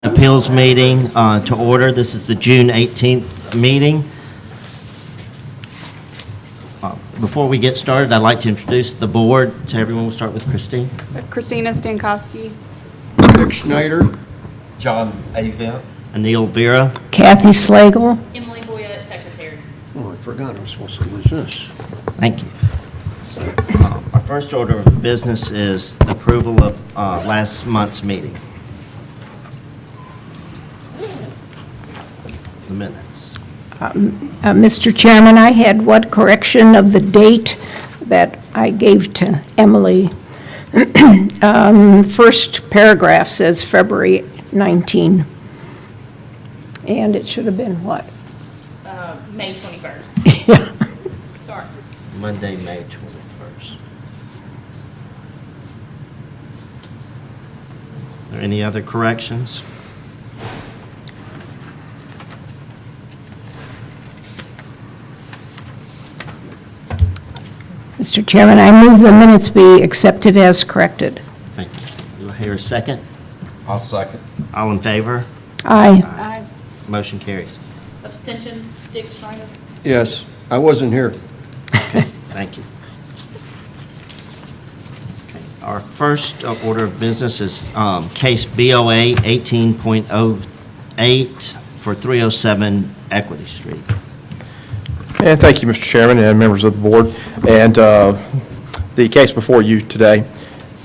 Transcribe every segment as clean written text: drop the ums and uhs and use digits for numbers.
Appeals meeting to order. This is the June 18th meeting. Before we get started, I'd like to introduce the board to everyone. We'll start with Christine. Christina Stankowski. Rick Schneider. John Avent. Anil Vera. Kathy Slagle. Emily Boyette, Secretary. Oh, I forgot I was supposed to use this. Thank you. So, our first order of business is the approval of last month's meeting. The minutes. Mr. Chairman, I had one correction of the date that I gave to Emily. First paragraph says February 19, and it should have been what? May 21st. Yeah. Sorry. Monday, May 21st. Are there any other corrections? Mr. Chairman, I move the minutes be accepted as corrected. Thank you. Do I hear a second? I'll second. All in favor? Aye. Aye. Motion carries. Abstention, Dick Schneider. Yes, I wasn't here. Okay, thank you. Okay, our first order of business is case BOA 18.08 for 307 Equity Street. And thank you, Mr. Chairman and members of the board. And the case before you today,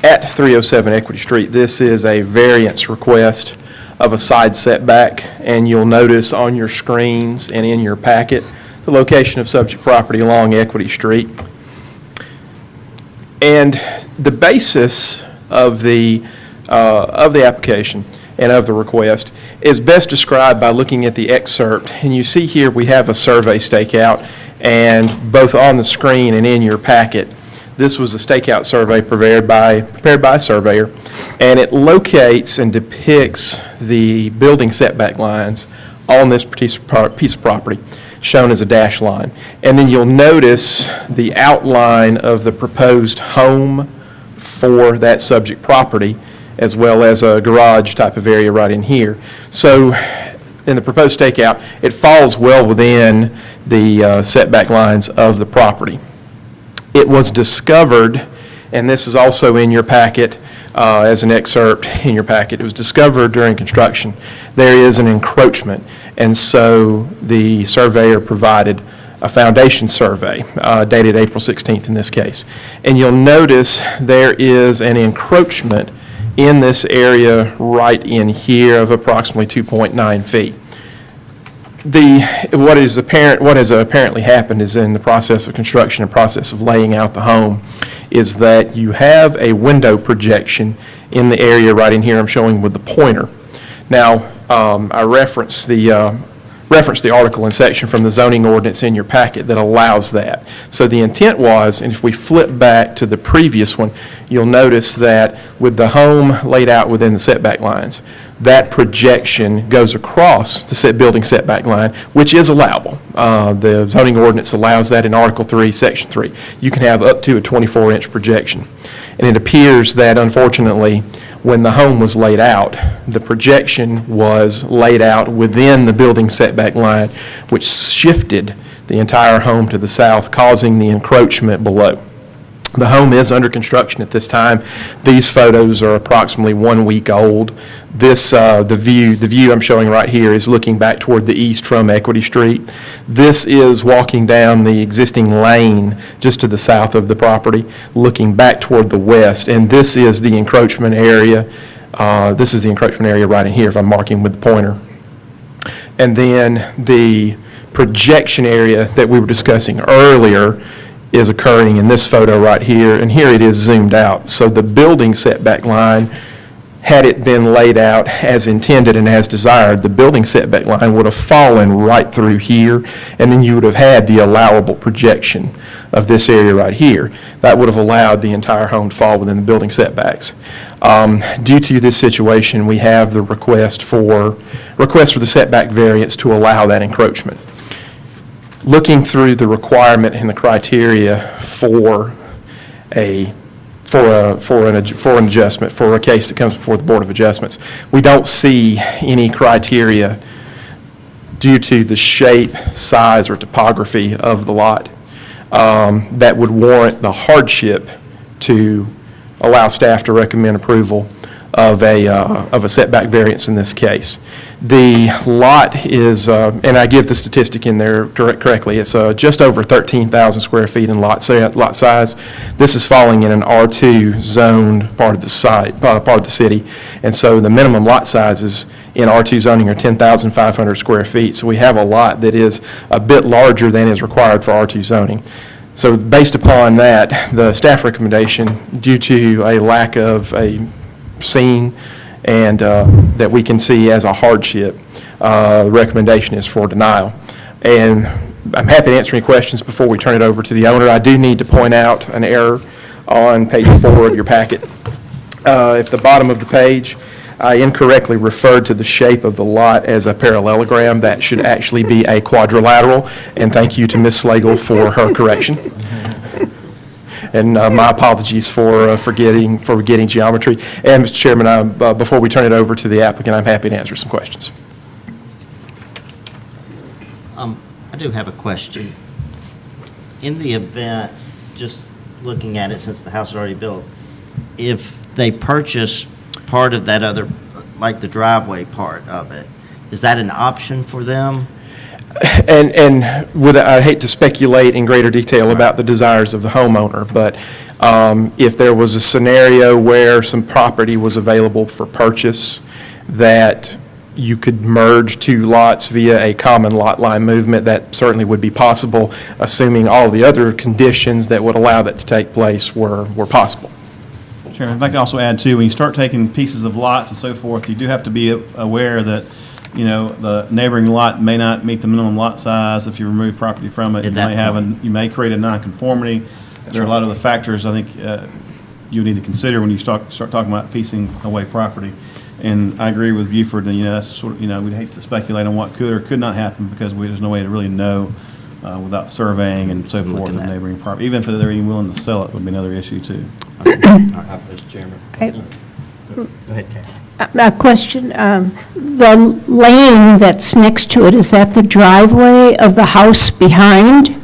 at 307 Equity Street, this is a variance request of a side setback, and you'll notice on your screens and in your packet the location of subject property along Equity Street. And the basis of the application and of the request is best described by looking at the excerpt. And you see here we have a survey stakeout, and both on the screen and in your packet, this was a stakeout survey prepared by a surveyor, and it locates and depicts the building setback lines on this piece of property, shown as a dash line. And then you'll notice the outline of the proposed home for that subject property, as well as a garage type of area right in here. So in the proposed stakeout, it falls well within the setback lines of the property. It was discovered, and this is also in your packet as an excerpt in your packet, it was discovered during construction. There is an encroachment, and so the surveyor provided a foundation survey dated April 16th in this case. And you'll notice there is an encroachment in this area right in here of approximately 2.9 feet. What has apparently happened is in the process of construction and process of laying out the home is that you have a window projection in the area right in here I'm showing with the pointer. Now, I referenced the article and section from the zoning ordinance in your packet that allows that. So the intent was, and if we flip back to the previous one, you'll notice that with the home laid out within the setback lines, that projection goes across the building setback line, which is allowable. The zoning ordinance allows that in Article 3, Section 3. You can have up to a 24-inch projection. And it appears that, unfortunately, when the home was laid out, the projection was laid out within the building setback line, which shifted the entire home to the south, causing the encroachment below. The home is under construction at this time. These photos are approximately 1 week old. The view I'm showing right here is looking back toward the east from Equity Street. This is walking down the existing lane just to the south of the property, looking back toward the west, and this is the encroachment area. This is the encroachment area right in here if I'm marking with the pointer. And then the projection area that we were discussing earlier is occurring in this photo right here, and here it is zoomed out. So the building setback line, had it been laid out as intended and as desired, the building setback line would have fallen right through here, and then you would have had the allowable projection of this area right here. That would have allowed the entire home to fall within the building setbacks. Due to this situation, we have the request for the setback variance to allow that encroachment. Looking through the requirement and the criteria for a for an adjustment, for a case that comes before the Board of Adjustments. We don't see any criteria due to the shape, size, or topography of the lot that would warrant the hardship to allow staff to recommend approval of a setback variance in this case. The lot is, and I give the statistic in there correctly, it's just over 13,000 square feet in lot size. This is falling in an R2 zoned part of the part of the city, and so the minimum lot sizes in R2 zoning are 10,500 square feet. So we have a lot that is a bit larger than is required for R2 zoning. So based upon that, the staff recommendation, due to a lack of a scene and that we can see as a hardship, the recommendation is for denial. And I'm happy to answer any questions before we turn it over to the owner. I do need to point out an error on page 4 of your packet. At the bottom of the page, I incorrectly referred to the shape of the lot as a parallelogram. That should actually be a quadrilateral, and thank you to Ms. Slagle for her correction. And my apologies for forgetting geometry. And, Mr. Chairman, before we turn it over to the applicant, I'm happy to answer some questions. I do have a question. In the event, just looking at it since the house is already built, if they purchase part of that other, like the driveway part of it, is that an option for them? And I hate to speculate in greater detail about the desires of the homeowner, but if there was a scenario where some property was available for purchase, that you could merge two lots via a common lot line movement, that certainly would be possible, assuming all the other conditions that would allow that to take place were possible. Chairman, if I could also add too, when you start taking pieces of lots and so forth, you do have to be aware that, you know, the neighboring lot may not meet the minimum lot size if you remove property from it. You may create a nonconformity. There are a lot of the factors I think you need to consider when you start talking about piecing away property. And I agree with Buford that, you know, that's sort of, you know, we'd hate to speculate on what could or could not happen because there's no way to really know without surveying and so forth of neighboring property. Even if they're even willing to sell it would be another issue too. Mr. Chairman. Go ahead, Karen. A question, the lane that's next to it, is that the driveway of the house behind?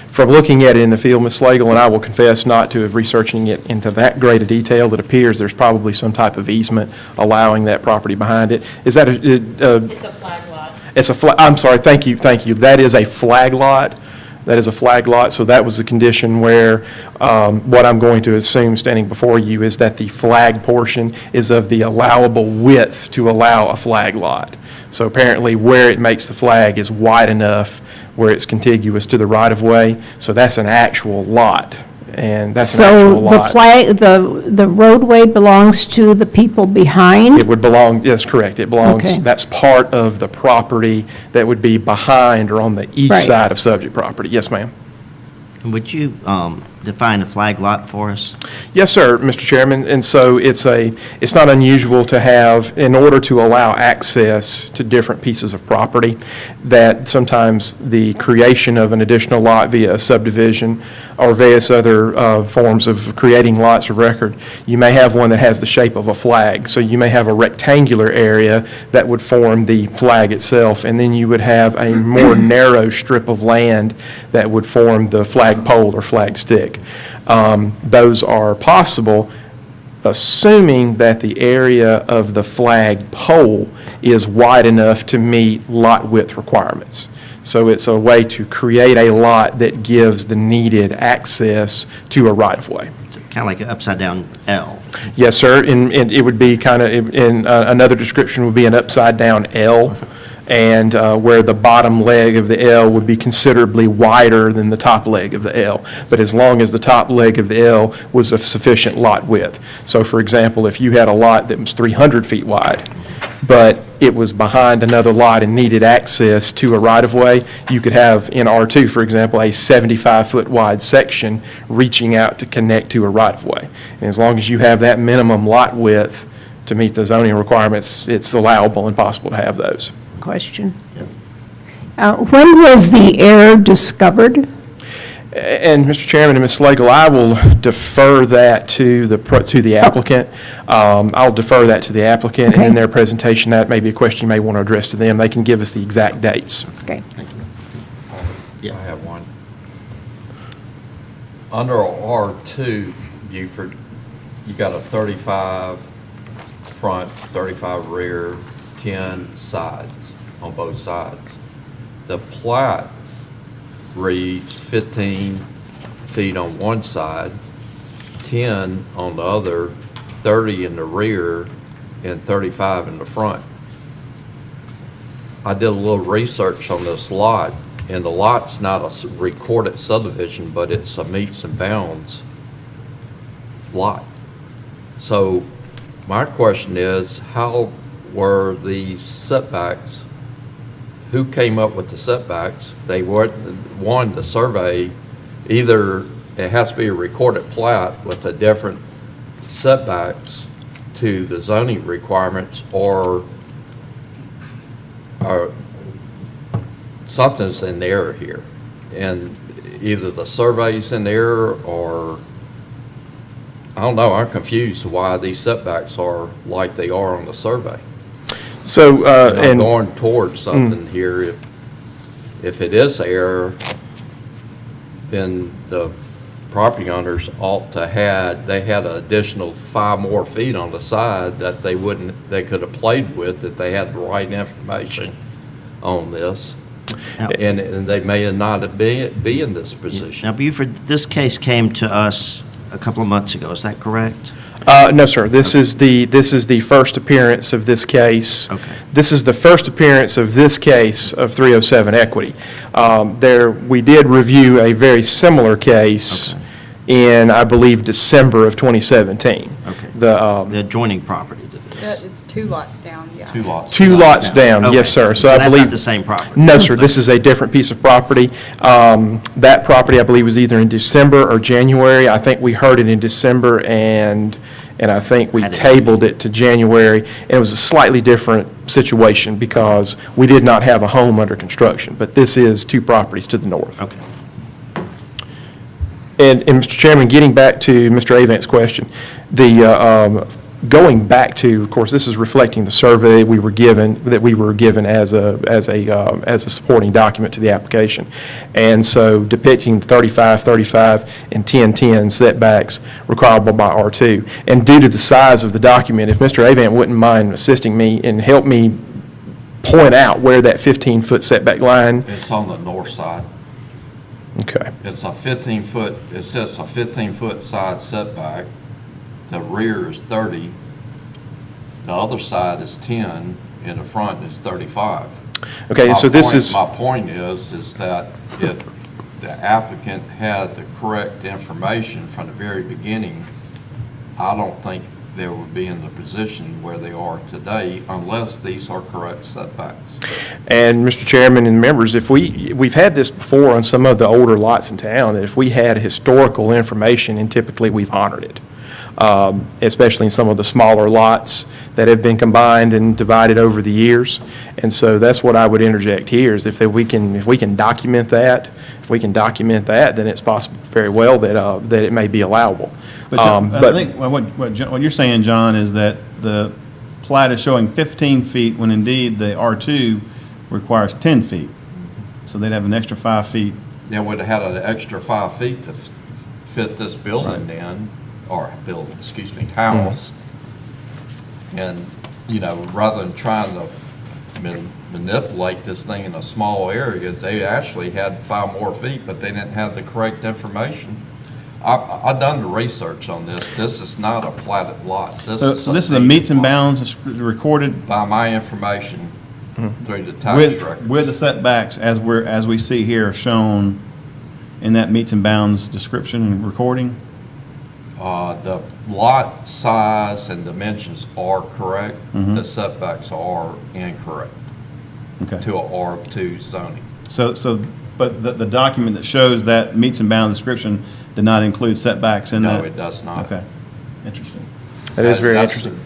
From looking at it in the field, Ms. Slagle, and I will confess not to have researching it into that great a detail, it appears there's probably some type of easement allowing that property behind it. Is that It's a flag lot. It's I'm sorry, thank you. That is a flag lot. That is a flag lot, so that was the condition where what I'm going to assume standing before you is that the flag portion is of the allowable width to allow a flag lot. So apparently where it makes the flag is wide enough where it's contiguous to the right-of-way, so that's an actual lot. And that's an actual lot. So the flag, the roadway belongs to the people behind? It would belong, yes, correct. It belongs, Okay. that's part of the property that would be behind or on the east Right. side of subject property. Yes, ma'am. Would you define a flag lot for us? Yes, sir, Mr. Chairman. And so it's not unusual to have, in order to allow access to different pieces of property, that sometimes the creation of an additional lot via a subdivision or various other forms of creating lots of record, you may have one that has the shape of a flag. So you may have a rectangular area that would form the flag itself, and then you would have a more narrow strip of land that would form the flag pole or flag stick. Those are possible, assuming that the area of the flag pole is wide enough to meet lot width requirements. So it's a way to create a lot that gives the needed access to a right-of-way. Kind of like an upside-down L. Yes, sir, and it would be kind of, another description would be an upside-down L, and where the bottom leg of the L would be considerably wider than the top leg of the L. But as long as the top leg of the L was of sufficient lot width. So for example, if you had a lot that was 300 feet wide, but it was behind another lot and needed access to a right-of-way, you could have, in R2, for example, a 75-foot wide section reaching out to connect to a right-of-way. And as long as you have that minimum lot width to meet the zoning requirements, it's allowable and possible to have those. Question. Yes. When was the error discovered? And Mr. Chairman and Ms. Slagle, I will defer that to the applicant. I'll defer that to the applicant, and in Okay. their presentation, that may be a question you may want to address to them. They can give us the exact dates. Okay. Yeah. I have one. Under R2, you got a 35 front, 35 rear, 10 sides on both sides. The plat reads 15 feet on one side, 10 on the other, 30 in the rear, and 35 in the front. I did a little research on this lot, and the lot's not a recorded subdivision, but it's a meets and bounds lot. So my question is, how were the setbacks? Who came up with the setbacks? They weren't, one, the survey, either it has to be a recorded plat with the different setbacks to the zoning requirements, or something's in error here. And either the survey's in error, or, I don't know, I'm confused why these setbacks are like they are on the survey. So, I'm going towards something here. If it is error, then the property owners ought to they had an additional 5 more feet on the side that they could have played with if they had the right information on this. Now- And they may not be in this position. Now, Buford, this case came to us a couple of months ago, is that correct? no, sir. This is the first appearance of this case. Okay. This is the first appearance of this case of 307 equity. We did review a very similar case in, I believe, December of 2017. Okay. The The adjoining property to this? It's 2 lots down, yeah. 2 lots. two lots down, Okay. yes, sir. So I that's believe not the same property? No, sir, this is a different piece of property. That property, I believe, was either in December or January. I think we heard it in December, and I think we Had it. tabled it to January. And it was a slightly different situation because we did not have a home under construction, but this is 2 properties to the north. Okay. And Mr. Chairman, getting back to Mr. Avant's question, going back to, of course, this is reflecting the survey we were given as a supporting document to the application. And so depicting 35, 35, and 10, 10 setbacks required by R2. And due to the size of the document, if Mr. Avant wouldn't mind assisting me and help me point out where that 15-foot setback line, It's on the north side. okay. It's a 15-foot, it says a 15-foot side setback. The rear is 30. The other side is 10, and the front is 35. Okay, so this is. My point is that if the applicant had the correct information from the very beginning, I don't think they would be in the position where they are today unless these are correct setbacks. And Mr. Chairman and members, if we've had this before on some of the older lots in town, that if we had historical information, and typically we've honored it, especially in some of the smaller lots that have been combined and divided over the years. And so that's what I would interject here, is if we can document that, then it's possible very well that it may be allowable. But I think what you're saying, John, is that the plat is showing 15 feet when indeed the R2 requires 10 feet. So they'd have an extra 5 feet. They would have had an extra 5 feet to fit this building in, or building, excuse me, house. And, rather than trying to manipulate this thing in a small area, they actually had 5 more feet, but they didn't have the correct information. I've done the research on this. This is not a platted lot. So this is a meets and bounds, it's recorded by my information through the tax record. with the setbacks as we see here shown in that meets and bounds description and recording? The lot size and dimensions are correct. The setbacks are incorrect Okay. to a R2 zoning. But the document that shows that meets and bounds description did not include setbacks in that? No, it does not. Okay, interesting. That is very That's- interesting.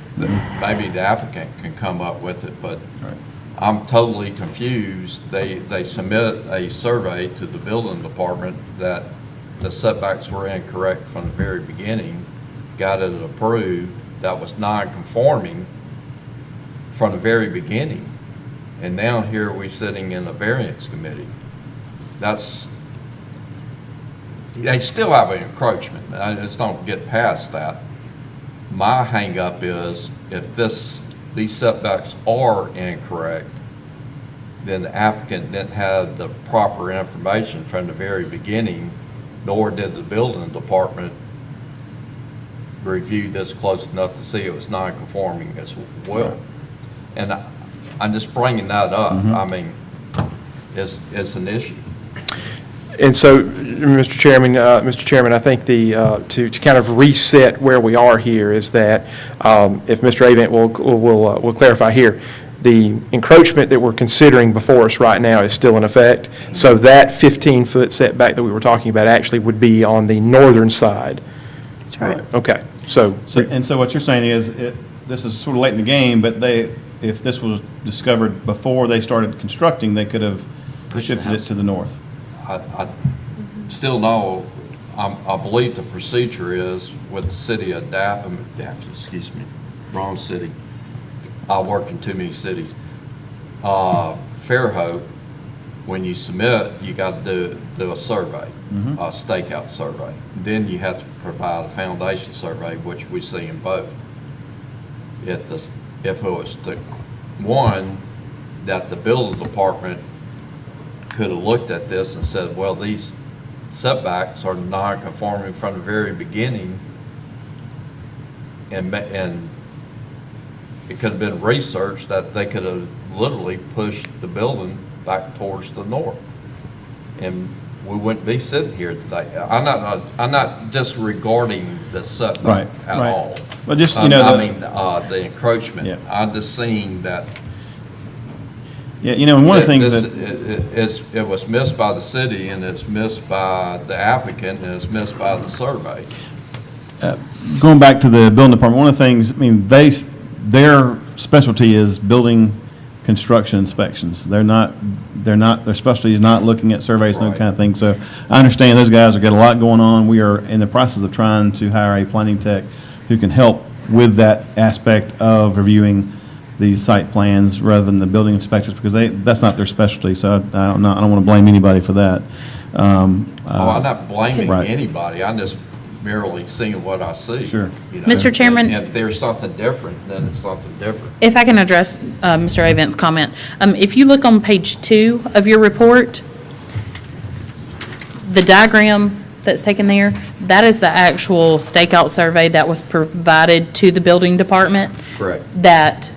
Maybe the applicant can come up with it, but Right. I'm totally confused. They submit a survey to the building department that the setbacks were incorrect from the very beginning, got it approved, that was non-conforming from the very beginning. And now here we sitting in a variance committee. They still have an encroachment. I just don't get past that. My hangup is if these setbacks are incorrect, then the applicant didn't have the proper information from the very beginning, nor did the building department review this close enough to see it was non-conforming as well. And I'm just bringing that up. I mean, it's an issue. And so, Mr. Chairman, I think to kind of reset where we are here is that, if Mr. Avent will clarify here, the encroachment that we're considering before us right now is still in effect. So that 15-foot setback that we were talking about actually would be on the northern side. That's right. Okay, so. So what you're saying is, this is sort of late in the game, but if this was discovered before they started constructing, they could have Pushed the shifted it house. to the north. I still know, I believe the procedure is with the city of excuse me, wrong city. I work in too many cities. Fairhope, when you submit, you got to do a survey, a stakeout survey. Then you have to provide a foundation survey, which we see in both. If it was the one that the building department could have looked at this and said, well, these setbacks are non-conforming from the very beginning, and it could have been researched that they could have literally pushed the building back towards the north, and we wouldn't be sitting here today. I'm not disregarding the setback at Right. all. Well, just, the encroachment. Yeah. I'm just seeing that. Yeah, and one of the things that. It was missed by the city, and it's missed by the applicant, and it's missed by the survey. Going back to the building department, one of the things, their specialty is building construction inspections. Their specialty is not looking at surveys and that kind of thing. So I understand those guys have got a lot going on. We are in the process of trying to hire a planning tech who can help with that aspect of reviewing these site plans rather than the building inspectors, because that's not their specialty. So I don't want to blame anybody for that. I'm not blaming Right. anybody. I'm just merely seeing what I see. Sure. Mr. Chairman? And if there's something different, then it's something different. If I can address Mr. Avent's comment. If you look on page 2 of your report, the diagram that's taken there, that is the actual stakeout survey that was provided to the building department. Correct. That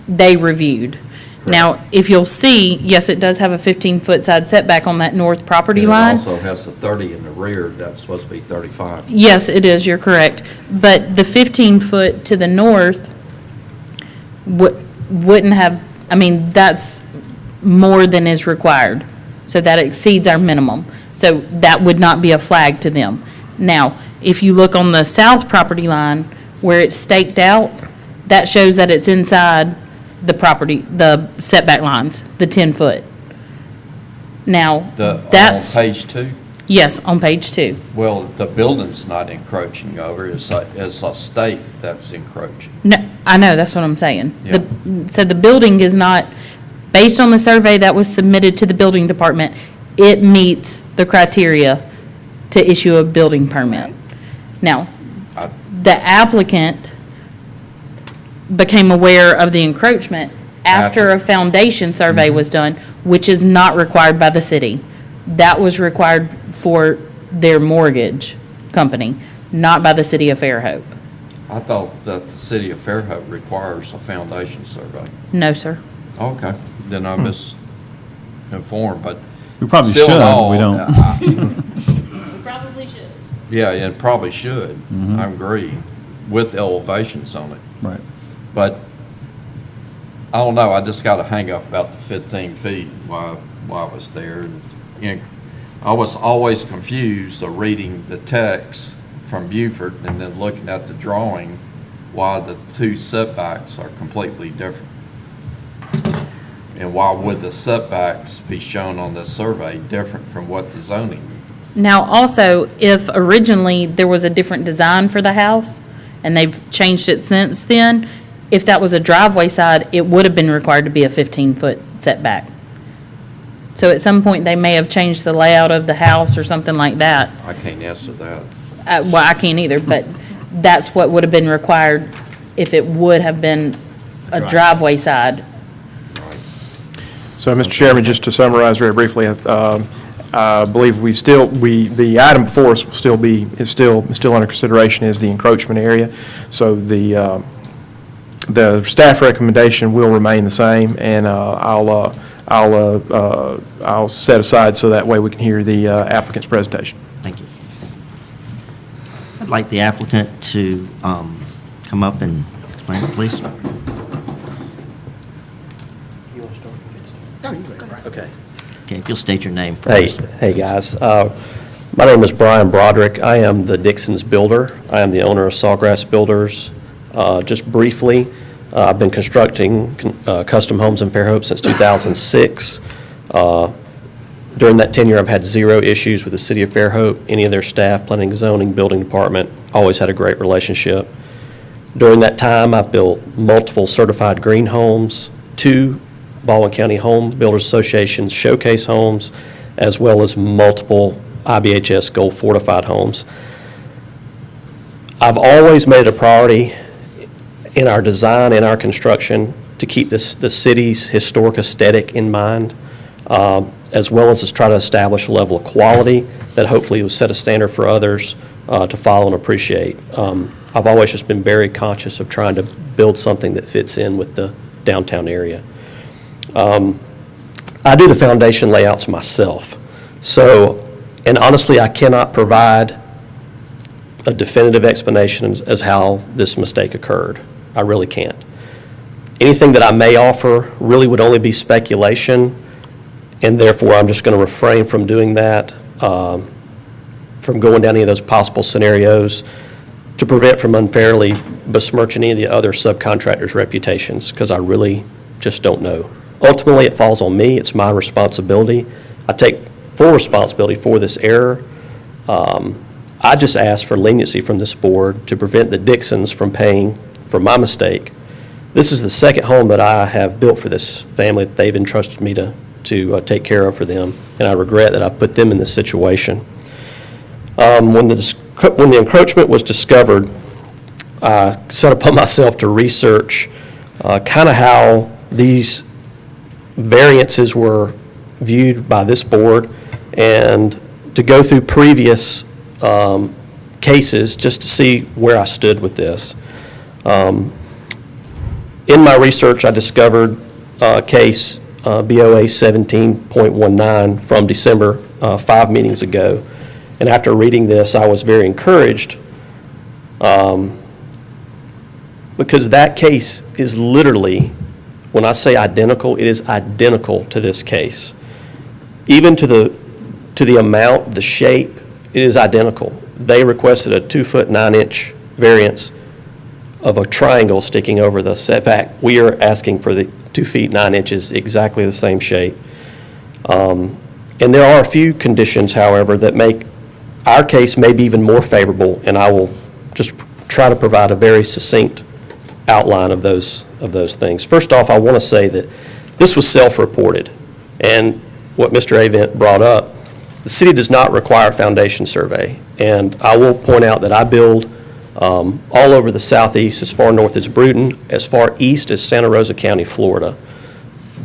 they reviewed. Now, if you'll see, yes, it does have a 15-foot side setback on that north property And it line. also has the 30 in the rear, that's supposed to be 35. Yes, it is, you're correct. But the 15-foot to the north wouldn't have, that's more than is required. So that exceeds our minimum. So that would not be a flag to them. Now, if you look on the south property line where it's staked out, that shows that it's inside the property, the setback lines, the 10-foot. Now, On that's, page 2, yes, on page 2. well, the building's not encroaching over, it's a state that's encroaching. No, I know, that's what I'm saying. Yeah. So the building is not, based on the survey that was submitted to the building department, it meets the criteria to issue a building permit. Now, I- the applicant became aware of the encroachment after a foundation survey was done, which is not required by the city. That was required for their mortgage company, not by the city of Fairhope. I thought that the city of Fairhope requires a foundation survey. No, sir. Okay, then I'm misinformed, but We probably still should, in but all, we don't. We probably should. Yeah, and probably should, Mm-hmm. I agree, with elevations on it. Right. But, I don't know, I just got a hang up about the 15 feet while I was there. And I was always confused of reading the text from Beaufort and then looking at the drawing, why the two setbacks are completely different. And why would the setbacks be shown on this survey different from what the zoning Now, also, if originally there was a different design for the house, and they've changed it since then, if that was a driveway side, it would have been required to be a 15-foot setback. So at some point, they may have changed the layout of the house or something like that. I can't answer that. Well, I can't either, but that's what would have been required if it would have been a driveway side. So, Mr. Chairman, just to summarize very briefly, I believe the item before us is still under consideration as the encroachment area. So the staff recommendation will remain the same, and I'll set aside so that way we can hear the applicant's presentation. Thank you. I'd like the applicant to come up and explain it, please. Okay. Okay, if you'll state your name Hey, first. hey, guys. My name is Brian Broderick. I am the Dixon's builder. I am the owner of Sawgrass Builders. Just briefly, I've been constructing custom homes in Fairhope since 2006. During that tenure, I've had zero issues with the city of Fairhope, any of their staff, planning, zoning, building department. Always had a great relationship. During that time, I've built multiple certified green homes, 2 Baldwin County Home Builders Association showcase homes, as well as multiple IBHS Gold fortified homes. I've always made it a priority in our design, in our construction, to keep the city's historic aesthetic in mind, as well as try to establish a level of quality that hopefully will set a standard for others to follow and appreciate. I've always just been very conscious of trying to build something that fits in with the downtown area. I do the foundation layouts myself. So, and honestly, I cannot provide a definitive explanation as how this mistake occurred. I really can't. Anything that I may offer really would only be speculation, and therefore I'm just going to refrain from doing that, from going down any of those possible scenarios to prevent from unfairly besmirching any of the other subcontractors' reputations, because I really just don't know. Ultimately, it falls on me. It's my responsibility. I take full responsibility for this error. I just ask for leniency from this board to prevent the Dixons from paying for my mistake. This is the second home that I have built for this family that they've entrusted me to take care of for them, and I regret that I put them in this situation. When the encroachment was discovered, I set upon myself to research kind of how these variances were viewed by this board, and to go through previous cases just to see where I stood with this. In my research, I discovered a case, BOA 17.19 from December, 5 meetings ago. And after reading this, I was very encouraged because that case is literally, when I say identical, it is identical to this case. Even to the amount, the shape, it is identical. They requested a 2-foot 9-inch variance of a triangle sticking over the setback. We are asking for the 2 feet 9 inches, exactly the same shape. And there are a few conditions, however, that make our case maybe even more favorable, and I will just try to provide a very succinct outline of those things. First off, I want to say that this was self-reported, and what Mr. Avent brought up, the city does not require a foundation survey, and I will point out that I build all over the southeast, as far north as Bruton, as far east as Santa Rosa County, Florida.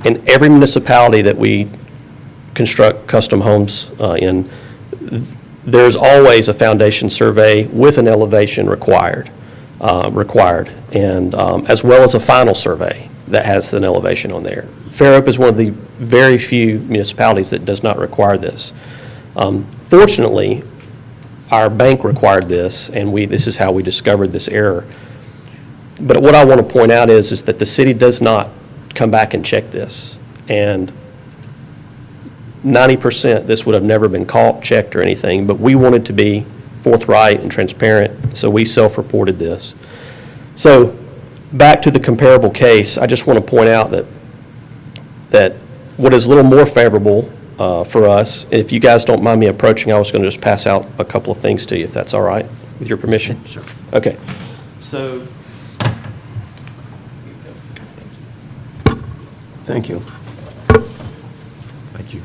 In every municipality that we construct custom homes in, there's always a foundation survey with an elevation required, and as well as a final survey that has an elevation on there. Fairhope is one of the very few municipalities that does not require this. Fortunately, our bank required this, and this is how we discovered this error. But what I want to point out is that the city does not come back and check this. And 90% this would have never been caught, checked, or anything, but we wanted to be forthright and transparent, so we self-reported this. So back to the comparable case, I just want to point out that what is a little more favorable for us. If you guys don't mind me approaching, I was going to just pass out a couple of things to you, if that's all right, with your permission? Sure. Okay. So, Thank you. Thank you.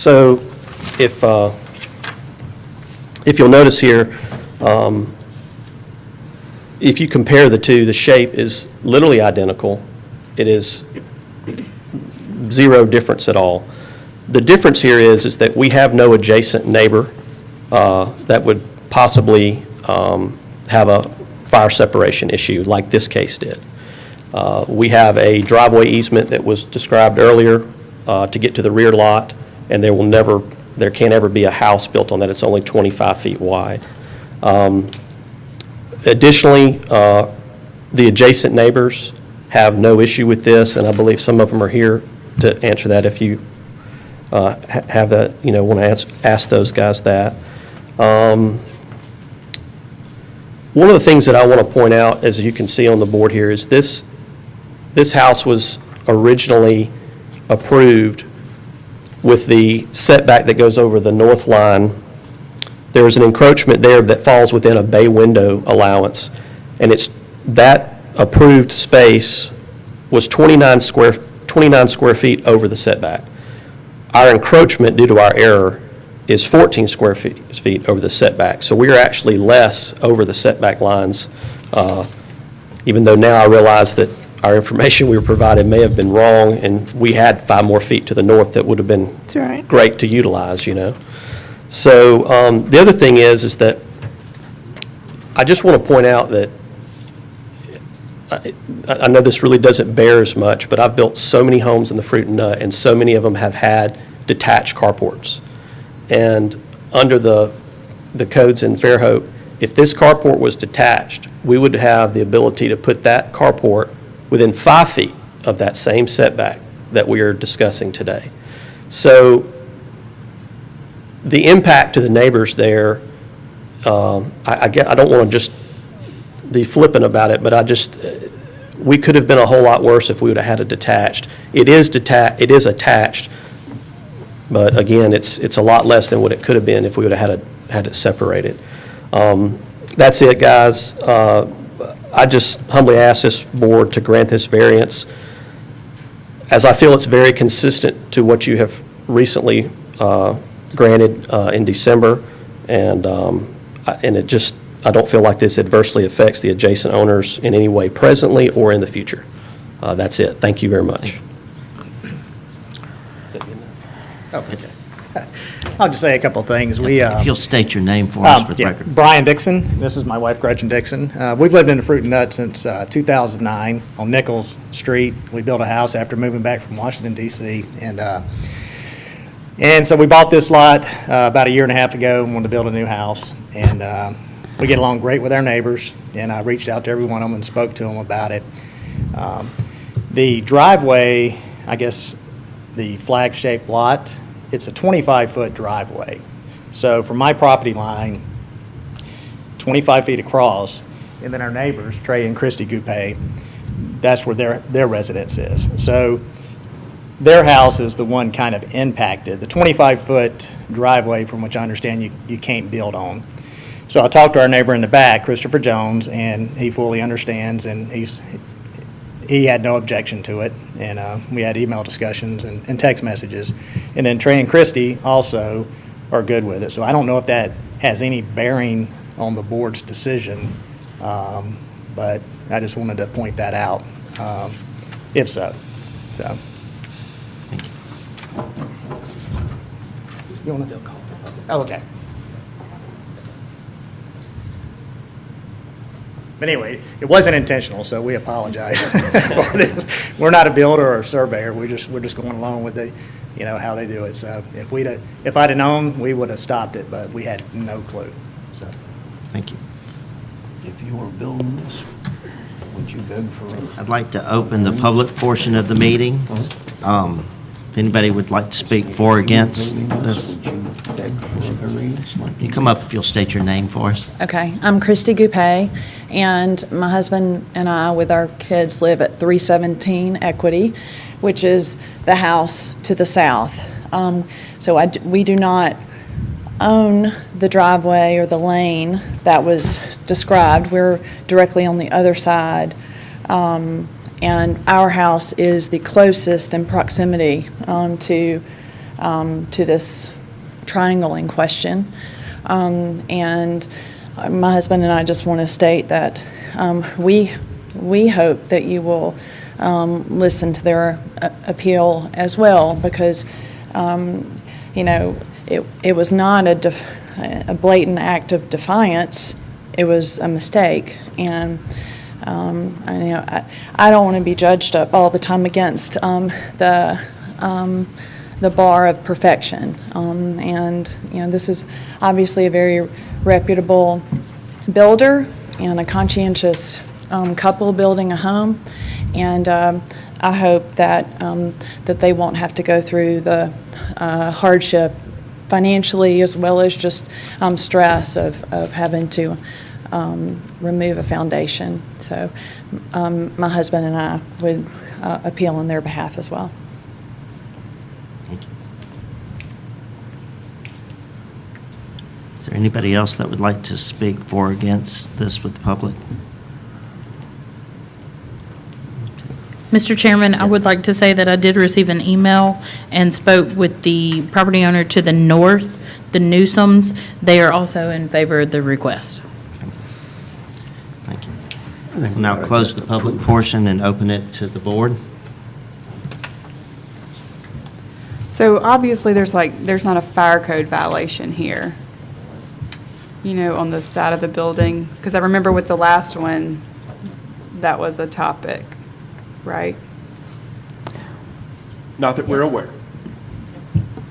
so if you'll notice here, if you compare the two, the shape is literally identical. It is zero difference at all. The difference here is that we have no adjacent neighbor that would possibly have a fire separation issue like this case did. We have a driveway easement that was described earlier to get to the rear lot, and there can't ever be a house built on that. It's only 25 feet wide. Additionally, the adjacent neighbors have no issue with this, and I believe some of them are here to answer that if you have that, want to ask those guys that. One of the things that I want to point out, as you can see on the board here, is this house was originally approved with the setback that goes over the north line. There is an encroachment there that falls within a bay window allowance, and that approved space was 29 square feet over the setback. Our encroachment, due to our error, is 14 square feet over the setback. So we are actually less over the setback lines, even though now I realize that our information we were provided may have been wrong, and we had 5 more feet to the north that would have been That's right. great to utilize, So the other thing is that I just want to point out that I know this really doesn't bear as much, but I've built so many homes in the Fruit and Nut, and so many of them have had detached carports. And under the codes in Fairhope, if this carport was detached, we would have the ability to put that carport within 5 feet of that same setback that we are discussing today. So the impact to the neighbors there, I don't want to just be flippant about it, but we could have been a whole lot worse if we would have had it detached. It is attached, but again, it's a lot less than what it could have been if we would have had it separated. That's it, guys. I just humbly ask this board to grant this variance, as I feel it's very consistent to what you have recently granted in December, and I don't feel like this adversely affects the adjacent owners in any way presently or in the future. That's it. Thank you very much. I'll just say a couple of things. If you'll state your name for us for the record. Brian Dixon. This is my wife, Gretchen Dixon. We've lived in the Fruit and Nut since 2009 on Nichols Street. We built a house after moving back from Washington, D.C. And so we bought this lot about a year and a half ago and wanted to build a new house. And we get along great with our neighbors, and I reached out to every one of them and spoke to them about it. The driveway, I guess the flag-shaped lot, it's a 25-foot driveway. So from my property line, 25 feet across, and then our neighbors, Trey and Christy Goupay, that's where their residence is. So their house is the one kind of impacted. The 25-foot driveway, from which I understand you can't build on. So I talked to our neighbor in the back, Christopher Jones, and he fully understands, and he had no objection to it. And we had email discussions and text messages. And then Trey and Christy also are good with it. So I don't know if that has any bearing on the board's decision, but I just wanted to point that out, if so. So. Thank you. You want to? Oh, okay. But anyway, it wasn't intentional, so we apologize for this. We're not a builder or a surveyor. We're just going along with how they do it. So if I'd have known, we would have stopped it, but we had no clue. So. Thank you. If you were building this, would you beg for I'd like to open the public portion of the meeting. If anybody would like to speak for or against this, you come up if you'll state your name for us. Okay, I'm Christy Goupay, and my husband and I, with our kids, live at 317 Equity, which is the house to the south. So we do not own the driveway or the lane that was described. We're directly on the other side. And our house is the closest in proximity to this triangle in question. And my husband and I just want to state that we hope that you will listen to their appeal as well, because it was not a blatant act of defiance. It was a mistake, and I don't want to be judged up all the time against the bar of perfection. And this is obviously a very reputable builder and a conscientious couple building a home, and I hope that that they won't have to go through the hardship financially, as well as just stress of having to remove a foundation. So my husband and I would appeal on their behalf as well. Thank you. Is there anybody else that would like to speak for or against this with the public? Mr. Chairman, I would like to say that I did receive an email and spoke with the property owner to the north, the Newsomes. They are also in favor of the request. Thank you. We'll now close the public portion and open it to the board. So obviously, there's not a fire code violation here, on the side of the building, because I remember with the last one, that was a topic, right? Not that we're aware.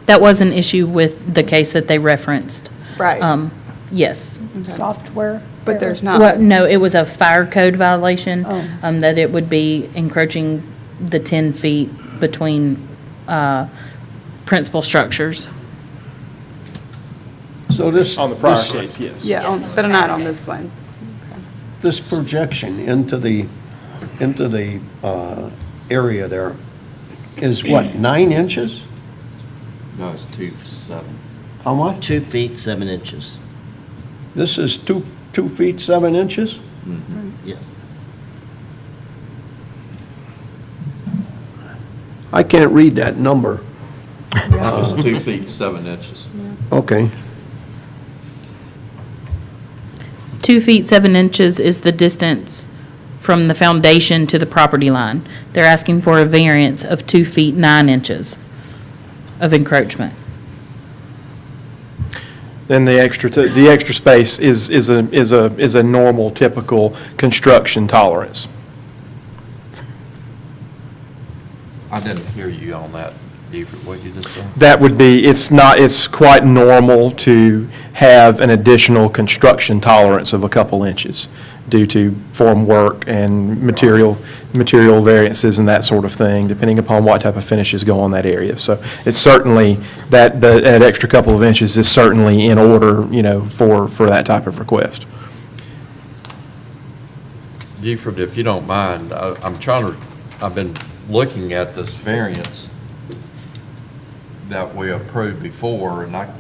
That was an issue with the case that they referenced. Right. Yes. Software. But there's not. Well, no, it was a fire code violation, Oh. that it would be encroaching the 10 feet between principal structures. So this, On the prior case, yes. Yeah, but not on this one. this projection into the area there is what, 9 inches? No, it's 2.7. How much? 2 feet, 7 inches. This is 2 feet, 7 inches? Yes. I can't read that number. It's 2 feet, 7 inches. Okay. 2 feet, 7 inches is the distance from the foundation to the property line. They're asking for a variance of 2 feet, 9 inches of encroachment. Then the extra space is a normal, typical construction tolerance. I didn't hear you on that, Beaufort. What did you just say? That would be, it's quite normal to have an additional construction tolerance of a couple inches due to form work and material variances and that sort of thing, depending upon what type of finishes go on that area. So it's certainly, that extra couple of inches is certainly in order, for that type of request. Beaufort, if you don't mind, I've been looking at this variance that we approved before, and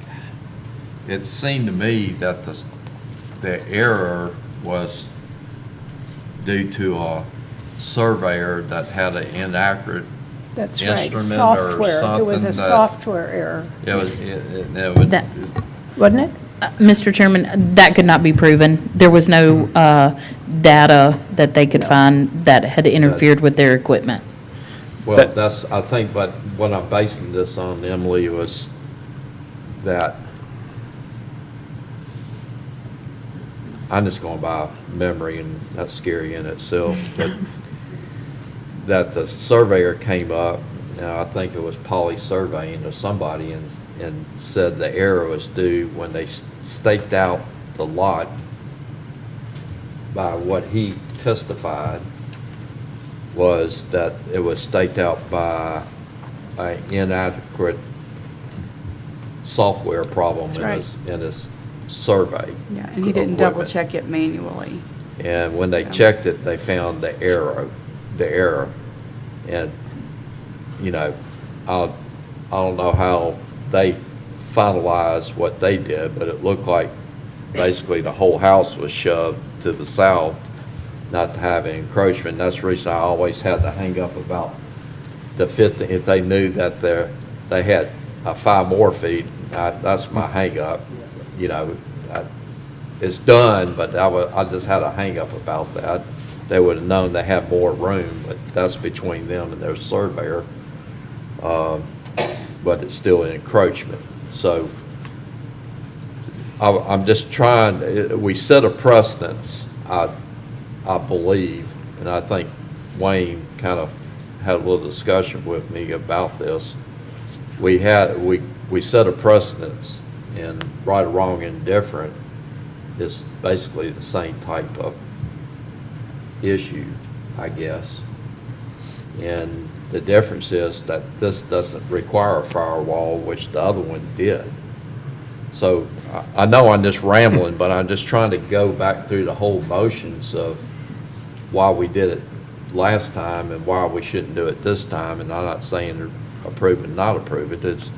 it seemed to me that the error was due to a surveyor that had an inaccurate That's right, instrument or software. It was a something that- software error, it would. That- wasn't it? Mr. Chairman, that could not be proven. There was no data that they could find that had interfered with their equipment. Well, That- that's, I think, but what I'm basing this on, Emily, was that, I'm just going by memory, and that's scary in itself, but that the surveyor came up, I think it was Poly Surveying or somebody, and said the error was due when they staked out the lot by what he testified was that it was staked out by an inadequate software problem That's in right. his survey. Yeah, and he didn't double equipment. check it manually. And when they Yeah. checked it, they found the error. And, you know, I don't know how they finalized what they did, but it looked like basically the whole house was shoved to the south, not to have an encroachment. That's the reason I always had to hang up about the 50, if they knew that they had 5 more feet, that's my hang up. You know, it's done, but I just had a hang up about that. They would have known they had more room, but that's between them and their surveyor. But it's still an encroachment. So I'm just trying, we set a precedence, I believe, and I think Wayne kind of had a little discussion with me about this. We set a precedence, and right or wrong, indifferent is basically the same type of issue, I guess. And the difference is that this doesn't require a firewall, which the other one did. So I know I'm just rambling, but I'm just trying to go back through the whole motions of why we did it last time and why we shouldn't do it this time. And I'm not saying approve and not approve it.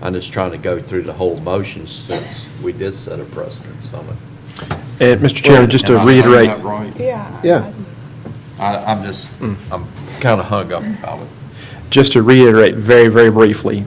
I'm just trying to go through the whole motions since we did set a precedence on it. And Mr. Chairman, just to Am I saying reiterate, that right? Yeah. I'm kind of hung up about it. just to reiterate very, very briefly,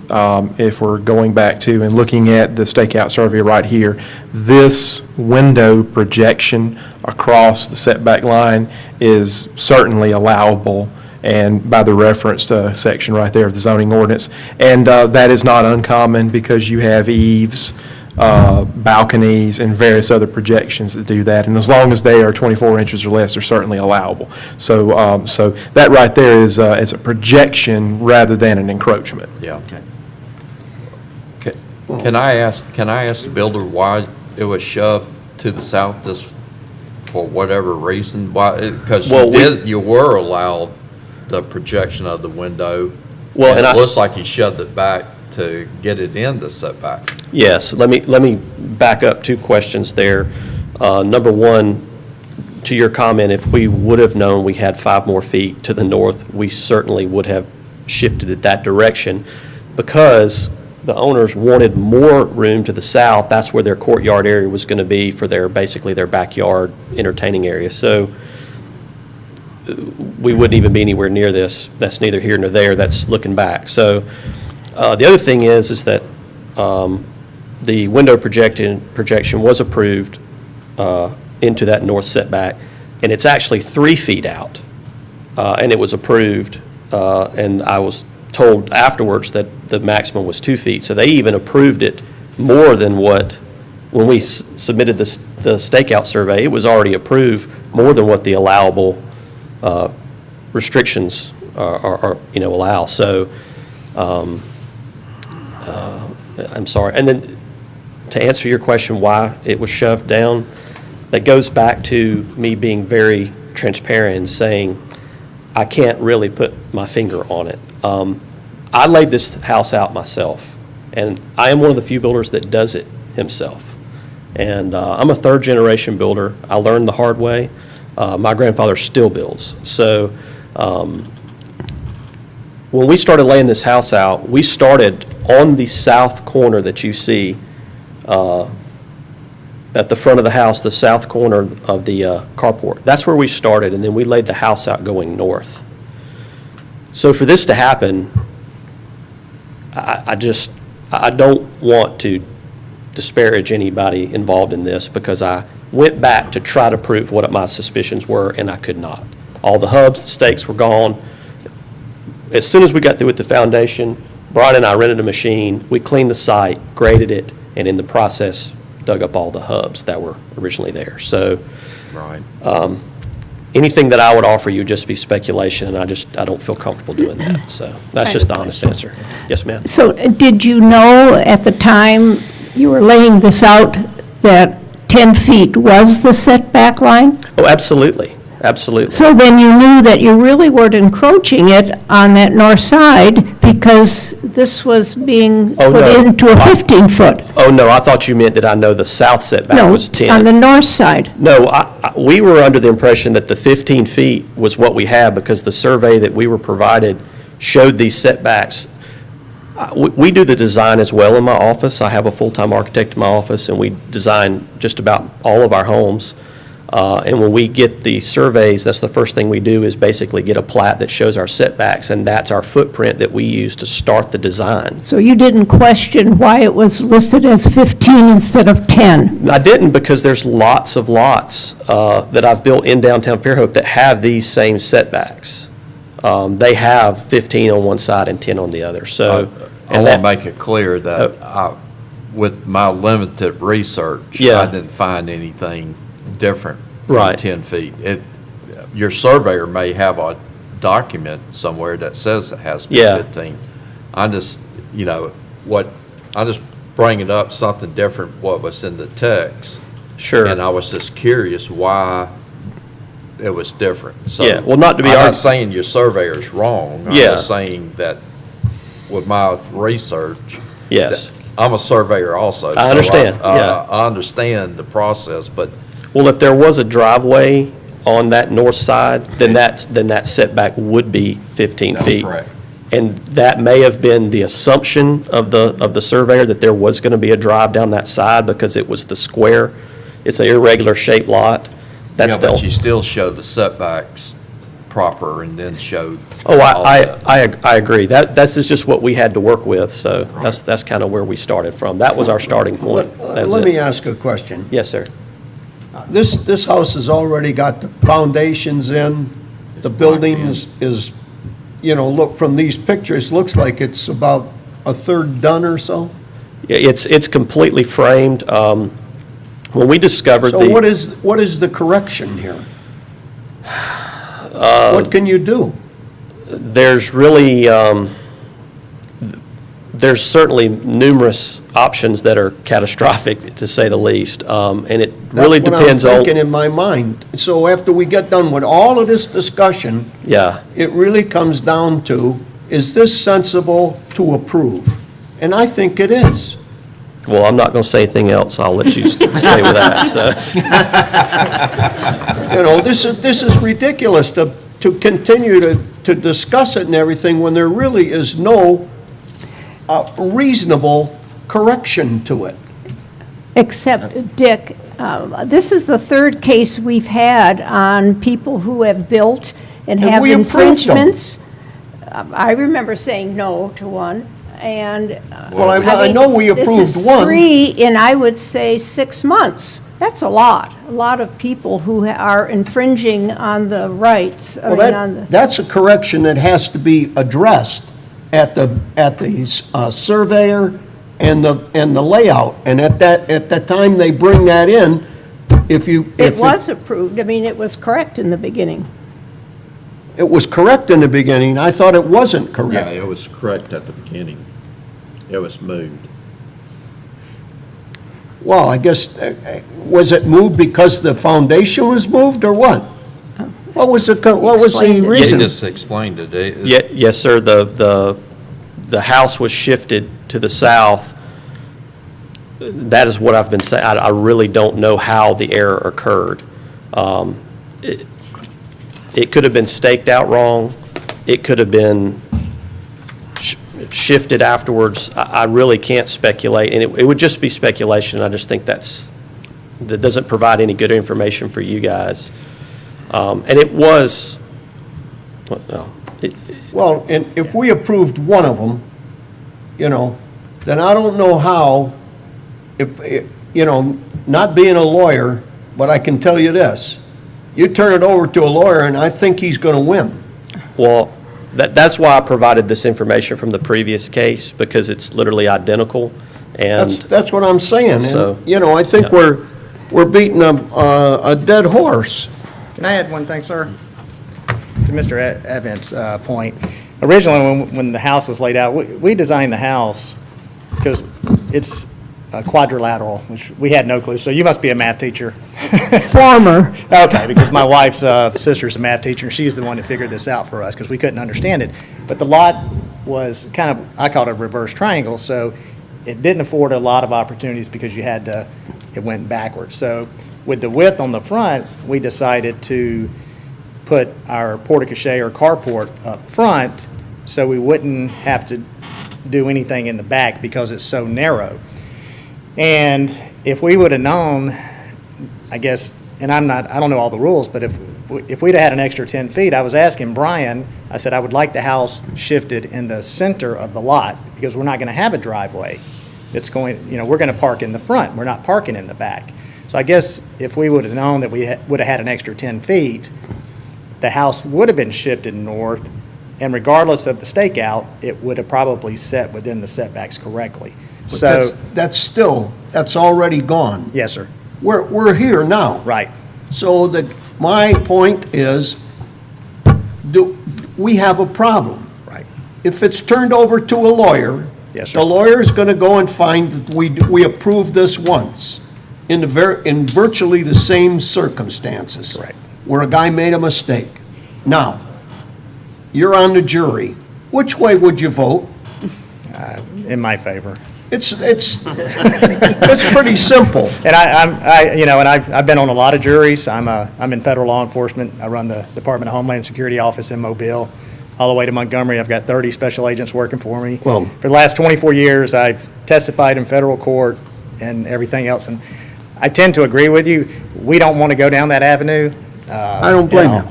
if we're going back to and looking at the stakeout survey right here, this window projection across the setback line is certainly allowable, and by the reference to a section right there of the zoning ordinance. And that is not uncommon because you have eaves, balconies, and various other projections that do that. And as long as they are 24 inches or less, they're certainly allowable. So, so that right there is a projection rather than an encroachment. Yeah. Can I ask the builder why it was shoved to the south this, for whatever reason? Why, because you were allowed the projection of the window. Well, and it looks like he shoved it back to get it in the setback. Yes, let me back up 2 questions there. Number one, to your comment, if we would have known we had 5 more feet to the north, we certainly would have shifted it that direction. Because the owners wanted more room to the south, that's where their courtyard area was going to be for basically their backyard entertaining area. So we wouldn't even be anywhere near this. That's neither here nor there. That's looking back. So the other thing is that the window projection was approved into that north setback, and it's actually 3 feet out, and it was approved, and I was told afterwards that the maximum was 2 feet, so they even approved it more than what, when we submitted the stakeout survey, it was already approved more than what the allowable restrictions are allow. So I'm sorry. And then to answer your question why it was shoved down, that goes back to me being very transparent and saying I can't really put my finger on it. I laid this house out myself, and I am one of the few builders that does it himself. And I'm a 3rd generation builder. I learned the hard way. My grandfather still builds. So when we started laying this house out, we started on the south corner that you see at the front of the house, the south corner of the carport. That's where we started, and then we laid the house out going north. So for this to happen, I don't want to disparage anybody involved in this, because I went back to try to prove what my suspicions were, and I could not. All the hubs, the stakes were gone. As soon as we got through with the foundation, Brian and I rented a machine, we cleaned the site, graded it, and in the process, dug up all the hubs that were originally there. So Right. Anything that I would offer you would just be speculation, and I don't feel comfortable doing that. So that's just the honest answer. Yes, ma'am? So did you know at the time you were laying this out that 10 feet was the setback line? Oh, absolutely. absolutely. So then you knew that you really weren't encroaching it on that north side because this was being Oh, put no. into a 15-foot. Oh, no, I thought you meant that I know the south setback No, was 10. on the north side. No, we were under the impression that the 15 feet was what we had because the survey that we were provided showed these setbacks. We do the design as well in my office. I have a full-time architect in my office, and we design just about all of our homes. And when we get the surveys, that's the first thing we do is basically get a plat that shows our setbacks, and that's our footprint that we use to start the design. So you didn't question why it was listed as 15 instead of 10? I didn't because there's lots of lots that I've built in downtown Fairhope that have these same setbacks. They have 15 on one side and 10 on the other, so. I want to make it clear that with my limited research, Yeah. I didn't find anything different from Right. 10 feet. Your surveyor may have a document somewhere that says it has to be Yeah. 15. I'm just, I just bring it up, something different, what was in the text. Sure. And I was just curious why it was different. So Yeah, well, not to be I'm arg- not saying your surveyor's wrong. I'm Yeah. just saying that with my research. Yes. I'm a surveyor also. I so understand, yeah. I understand the process, but Well, if there was a driveway on that north side, then that setback would be 15 that's feet. correct. And that may have been the assumption of the surveyor, that there was going to be a drive down that side because it was the square. It's an irregular shaped lot. That's Yeah, but the, you still show the setbacks proper and then show. oh, all that. I agree. That's just what we had to work with, so that's kind of where we started from. That was our starting point. That's Let it. me ask a question. Yes, sir. This house has already got the foundations in, the building is, look, from these pictures, looks like it's about a third done or so? Yeah, it's completely framed. When we discovered So what is the correction here? What can you do? there's really, there's certainly numerous options that are catastrophic, to say the least. And it really depends That's what I'm on, thinking in my mind. So after we get done with all of this discussion, yeah, it really comes down to, is this sensible to approve? And I think it is. well, I'm not going to say anything else. I'll let you stay with that, so. This is ridiculous to continue to discuss it and everything when there really is no reasonable correction to it. Except, Dick, this is the third case we've had on people who have built and have we approved them. infringements. I remember saying no to one, and. Well, I know we approved This is one. 3 in, I would say, 6 months. That's a lot of people who are infringing on the rights, I mean, on the. That's a correction that has to be addressed at the surveyor and the layout. And at the time they bring that in, It was approved, I mean, it was correct in the beginning. It was correct in the beginning. I thought it wasn't Yeah, correct. it was correct at the beginning. It was moved. Well, I guess, was it moved because the foundation was moved or what? What was the Explain it. He reason? just explained it. Yes, sir, the house was shifted to the south. That is what I've been saying. I really don't know how the error occurred. It could have been staked out wrong. It could have been shifted afterwards. I really can't speculate, and it would just be speculation. I just think that doesn't provide any good information for you guys. And it was, Well, and if we approved one of them, then I don't know how, not being a lawyer, but I can tell you this. You turn it over to a lawyer, and I think he's going to win. well, that's why I provided this information from the previous case, because it's literally identical, and. That's what I'm saying. So, And, I think yeah. we're beating a dead horse. Can I add one thing, sir? To Mr. Evans' point. Originally, when the house was laid out, we designed the house because it's a quadrilateral, which we had no clue. So you must be a math teacher. Former. Okay, because my wife's sister's a math teacher, and she's the one that figured this out for us, because we couldn't understand it. But the lot was kind of, I call it a reverse triangle, so it didn't afford a lot of opportunities because you had to, it went backwards. So with the width on the front, we decided to put our porte-cochere or carport up front, so we wouldn't have to do anything in the back because it's so narrow. And if we would have known, I guess, and I don't know all the rules, but if we'd have had an extra 10 feet, I was asking Brian, I said, I would like the house shifted in the center of the lot, because we're not going to have a driveway. It's going, we're going to park in the front. We're not parking in the back. So I guess if we would have known that we would have had an extra 10 feet, the house would have been shifted north, and regardless of the stakeout, it would have probably set within the setbacks correctly. But So, that's already gone. yes, sir. We're here now. Right. So my point is, we have a problem. Right. If it's turned over to a lawyer, Yes, sir. the lawyer's going to go and find that we approved this once in virtually the same circumstances. Correct. Where a guy made a mistake. Now, you're on the jury. Which way would you vote? In my favor. It's pretty simple. And I've been on a lot of juries. I'm in federal law enforcement. I run the Department of Homeland Security office in Mobile, all the way to Montgomery. I've got 30 special agents working for me. Well- For the last 24 years, I've testified in federal court and everything else. And I tend to agree with you. We don't want to go down that avenue. I don't blame you.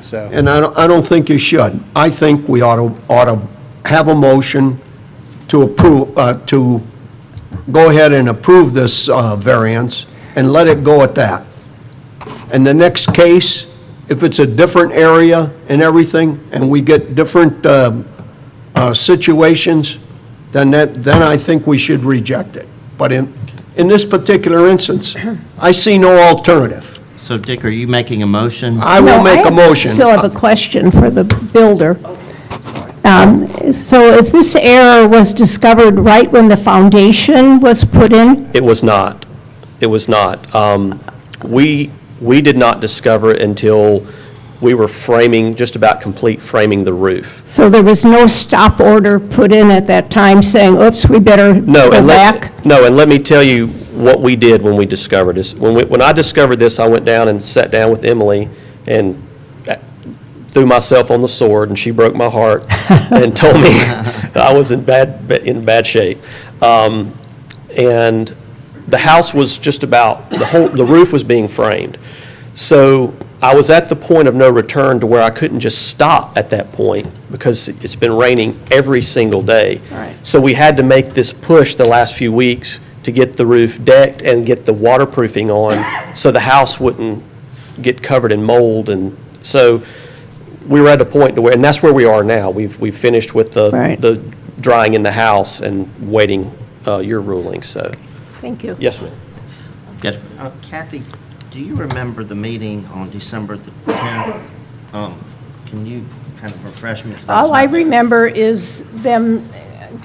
So. And I don't think you should. I think we ought to have a motion to approve, to go ahead and approve this variance and let it go at that. And the next case, if it's a different area and everything, and we get different situations, then I think we should reject it. But in this particular instance, I see no alternative. So Dick, are you making a motion? I will make a motion. I still have a question for the builder. So if this error was discovered right when the foundation was put in? It was not. It was not. We did not discover it until we were just about complete framing the roof. So there was no stop order put in at that time saying, oops, we better No, go back? and let me tell you what we did when we discovered this. When I discovered this, I went down and sat down with Emily and threw myself on the sword, and she broke my heart and told me I was in bad shape. And the house was just about, the roof was being framed. So I was at the point of no return to where I couldn't just stop at that point because it's been raining every single day. Right. So we had to make this push the last few weeks to get the roof decked and get the waterproofing on so the house wouldn't get covered in mold. And so we were at a point to where, and that's where we are now. We've finished with Right. the drying in the house and waiting your ruling, so. Thank you. Yes, ma'am. Good. Kathy, do you remember the meeting on December the 10th? Can you kind of refresh me? 'Cause was All I not there. remember is them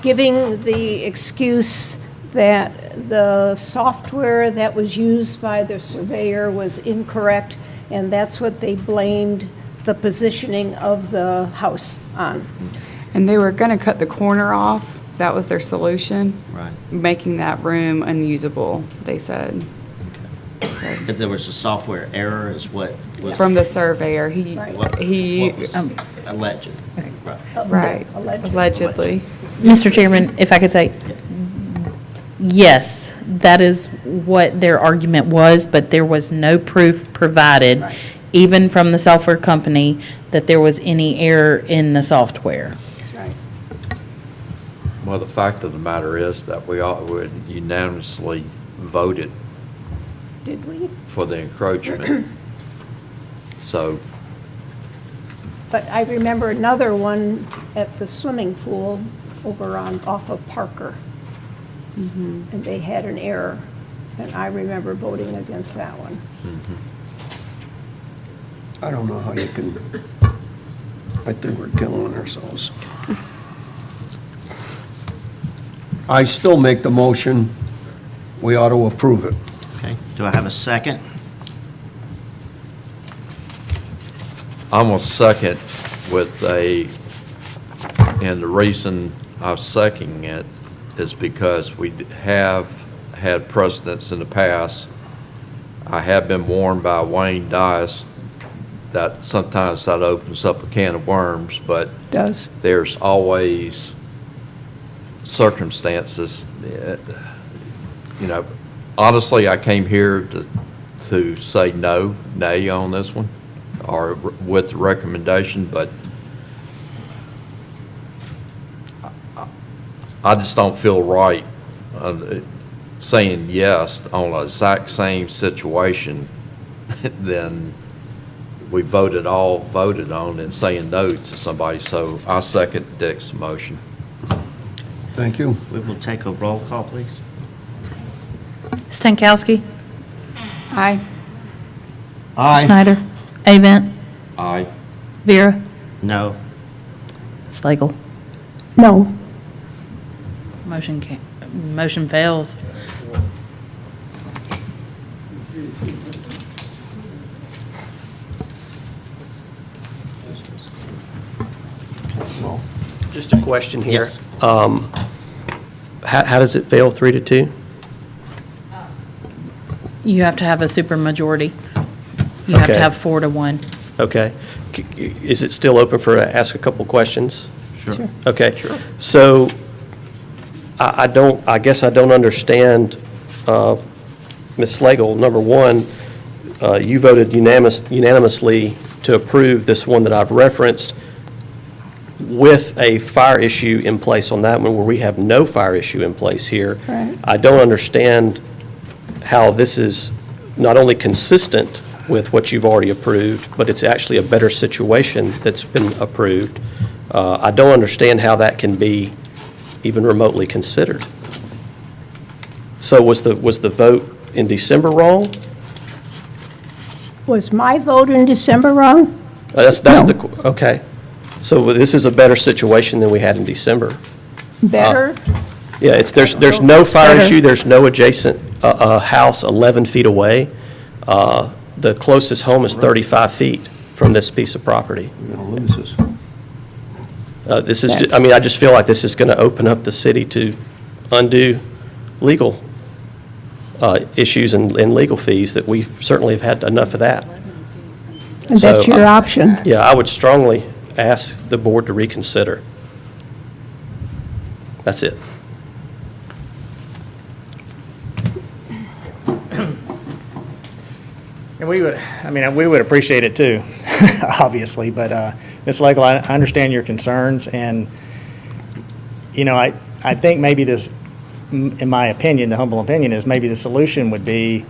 giving the excuse that the software that was used by the surveyor was incorrect, and that's what they blamed the positioning of the house on. And they were going to cut the corner off. That was their solution. Right. Making that room unusable, they said. Okay. But there was a software error is what was. From the surveyor, Right. What was alleged. right, allegedly. Mr. Chairman, if I could say, yes, that is what their argument was, but there was no proof provided, even from the software company, that there was any error in the software. That's right. Well, the fact of the matter is that we all would unanimously voted Did we? for the encroachment. So, But I remember another one at the swimming pool over off of Parker. And they had an error, and I remember voting against that one. I don't know how you can, I think we're killing ourselves. I still make the motion we ought to approve it. Okay, do I have a second? I'm gonna second with and the reason I'm seconding it is because we have had precedents in the past. I have been warned by Wayne Dias that sometimes that opens up a can of worms, but Does. there's always circumstances, honestly, I came here to say nay on this one, or with the recommendation, but I just don't feel right saying yes on the exact same situation then we voted on and saying no to somebody. So I second Dick's motion. Thank you. We will take a roll call, please. Stankowski, Aye. Aye. Schneider, Avent, Aye. Vera, No. Slagle. No. Motion fails. Just a question here. Yes. How does it fail, 3-2? You have to have a supermajority. You have to Okay. have 4-1. Okay. Is it still open for, ask a couple questions? Sure. Okay. Sure. So I guess I don't understand, Ms. Slagle, number one, you voted unanimously to approve this one that I've referenced with a fire issue in place on that one where we have no fire issue in place here. Right. I don't understand how this is not only consistent with what you've already approved, but it's actually a better situation that's been approved. I don't understand how that can be even remotely considered. So was the vote in December wrong? Was my vote in December wrong? Okay. So this is a better situation than we had in December. Better? Yeah, there's no fire better. issue, there's no adjacent house 11 feet away. The closest home is 35 feet from this piece of property. We're going to lose this. This is, I just feel like this is going to open up the city to undue legal issues and legal fees that we certainly have had enough of that. And that's So, your option. Yeah, I would strongly ask the board to reconsider. That's it. And we would appreciate it too, obviously, but Ms. Slagle, I understand your concerns, and, I think maybe this, in my opinion, the humble opinion is maybe the solution would be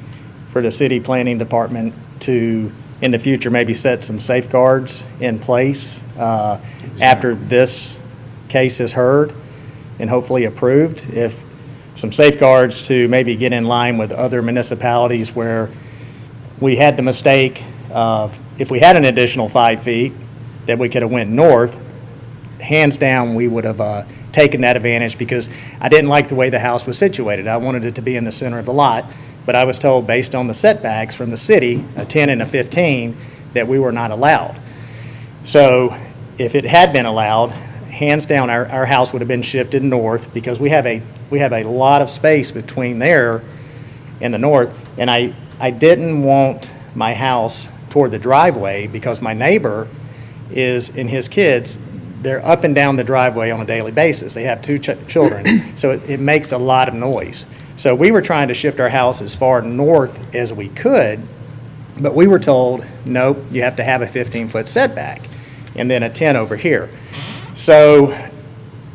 for the city planning department to, in the future, maybe set some safeguards in place after this case is heard and hopefully approved, if some safeguards to maybe get in line with other municipalities where we had the mistake of, if we had an additional 5 feet that we could have went north, hands down, we would have taken that advantage, because I didn't like the way the house was situated. I wanted it to be in the center of the lot, but I was told, based on the setbacks from the city, a 10 and a 15, that we were not allowed. So if it had been allowed, hands down, our house would have been shifted north, because we have a lot of space between there and the north, and I didn't want my house toward the driveway, because my neighbor and his kids, they're up and down the driveway on a daily basis. They have 2 children, so it makes a lot of noise. So we were trying to shift our house as far north as we could, but we were told, nope, you have to have a 15-foot setback, and then a 10 over here. So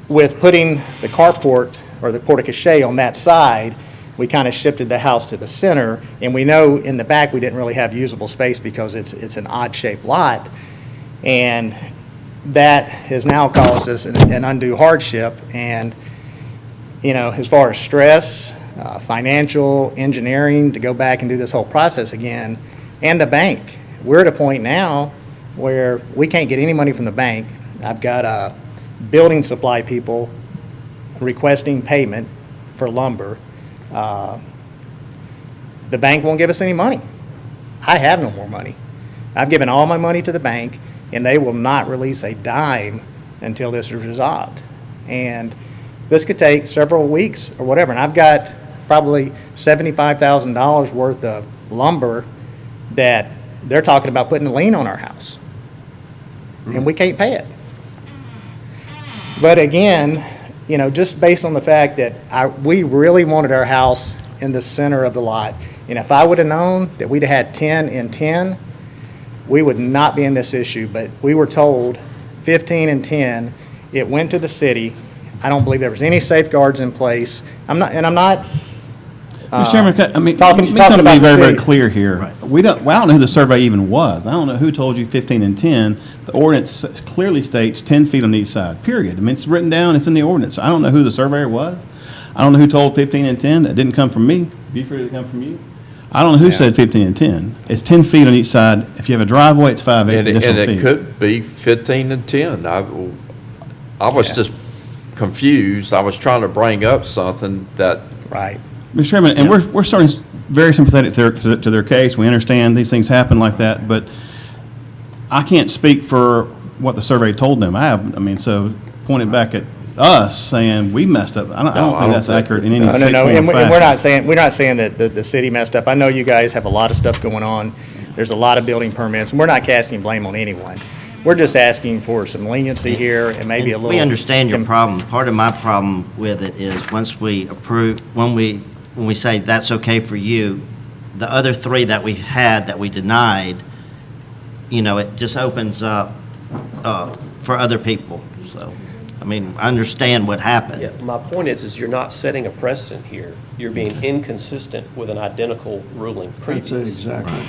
with putting the carport or the porte-cochere on that side, we kind of shifted the house to the center, and we know in the back we didn't really have usable space because it's an odd-shaped lot, and that has now caused us an undue hardship. And, as far as stress, financial, engineering, to go back and do this whole process again, and the bank, we're at a point now where we can't get any money from the bank. I've got building supply people requesting payment for lumber. The bank won't give us any money. I have no more money. I've given all my money to the bank, and they will not release a dime until this is resolved. And this could take several weeks or whatever, and I've got probably $75,000 worth of lumber that they're talking about putting a lien on our house, and we can't pay it. But again, you know, just based on the fact that we really wanted our house in the center of the lot, and if I would have known that we'd have had 10 and 10, we would not be in this issue, but we were told 15 and 10. It went to the city. I don't believe there was any safeguards in place. I'm not. Mr. Chairman, I mean, talking let me something about be the very, very city. clear here. Well, I don't know who the survey even was. I don't know who told you 15 and 10. The ordinance clearly states 10 feet on each side, period. I mean, it's written down, it's in the ordinance. I don't know who the surveyor was. I don't know who told 15 and 10. That didn't come from me. Be free to come from you. I don't know who said 15 and 10. It's 10 feet on each side. If you have a driveway, it's 5 And additional feet. it could be 15 and 10. I was just confused. I was trying to bring up something that, Right. Mr. Chairman, and we're starting very sympathetic to their case. We understand these things happen like that, but I can't speak for what the survey told them. So pointing back at us saying we messed up, I don't think that's accurate in any No, shape, form, and or we're fashion. not saying that the city messed up. I know you guys have a lot of stuff going on. There's a lot of building permits, and we're not casting blame on anyone. We're just asking for some leniency here and maybe a And little. we understand your problem. Part of my problem with it is once we approve, when we say that's okay for you, the other three that we had that we denied, it just opens up for other people. So, I mean, I understand what happened. Yeah, my point is you're not setting a precedent here. You're being inconsistent with an identical ruling previous. That's it, exactly.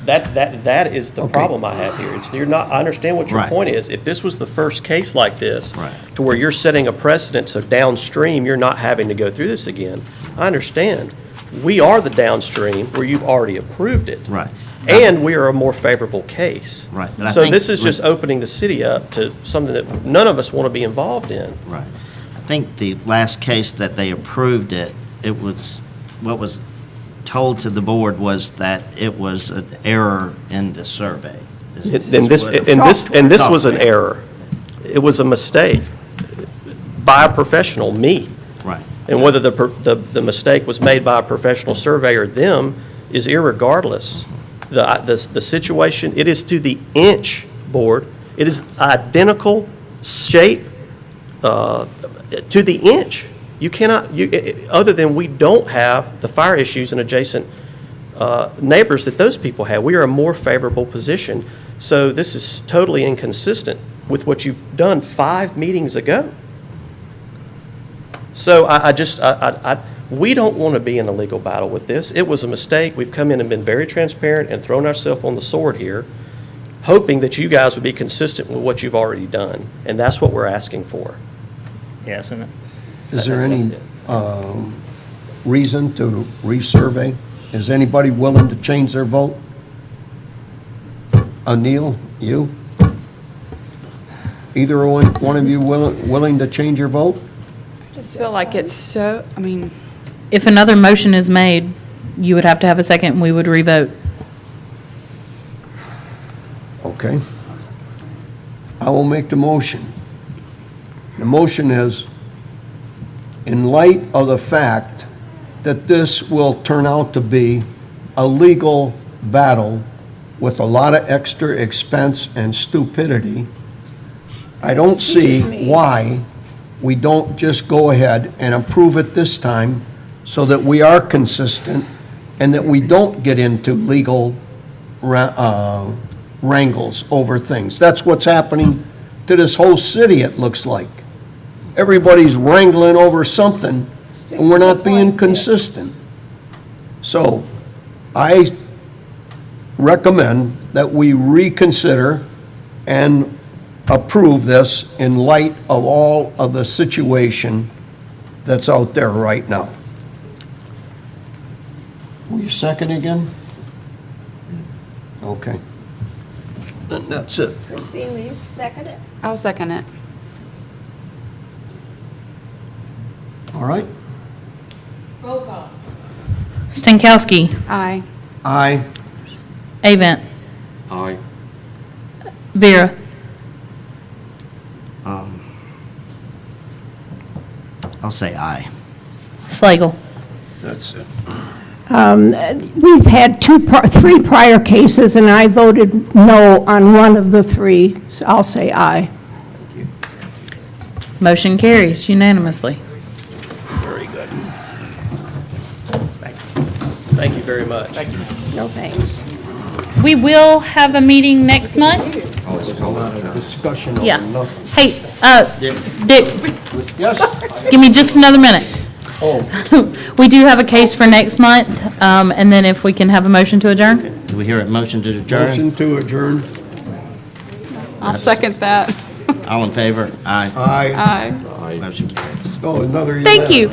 That is the Okay. problem I have here. You're not, I understand what your Right. point is. If this was the first case like this, Right. to where you're setting a precedent, so downstream, you're not having to go through this again, I understand. We are the downstream where you've already approved it. Right. And we are a more favorable case. Right, but I So think this is with- just opening the city up to something that none of us want to be involved in. Right. I think the last case that they approved it was, what was told to the board was that it was an error in the survey. And this was an error. It was a mistake by a professional, me. Right. And whether the mistake was made by a professional surveyor or them is irregardless. The situation, it is to the inch, board. It is identical shape to the inch. You cannot, other than we don't have the fire issues and adjacent neighbors that those people have. We are a more favorable position. So this is totally inconsistent with what you've done 5 meetings ago. So we don't want to be in a legal battle with this. It was a mistake. We've come in and been very transparent and thrown ourselves on the sword here, hoping that you guys would be consistent with what you've already done. And that's what we're asking for. Yes, and Is there That's any it. reason to resurvey? Is anybody willing to change their vote? Neil, you? Either one of you willing to change your vote? I just feel like it's so, I mean, If another motion is made, you would have to have a second, and we would revote. Okay. I will make the motion. The motion is, in light of the fact that this will turn out to be a legal battle with a lot of extra expense and stupidity, I don't see Excuse me. why we don't just go ahead and approve it this time so that we are consistent and that we don't get into legal wrangles over things. That's what's happening to this whole city, it looks like. Everybody's wrangling over something, and we're not being consistent. So, I recommend that we reconsider and approve this in light of all of the situation that's out there right now. Will you second again? Okay. Then that's it. Christine, will you second it? I'll second it. All right? Stankowski, Aye. Aye. Avent, Aye. Vera. I'll say aye. Slagle. That's it. We've had three prior cases, and I voted no on one of the three, so I'll say aye. Motion carries unanimously. Very good. Thank you very much. Thank you. No thanks. We will have a meeting next month. Discussion Yeah. over nothing. Hey, Dick, Yes? give me just another minute. Oh, We do have a case for next month, and then if we can have a motion to adjourn? Do we hear a motion to adjourn? motion to adjourn. I'll second that. All in favor? Aye. Aye. Aye. Motion carries. Oh, another. Thank you.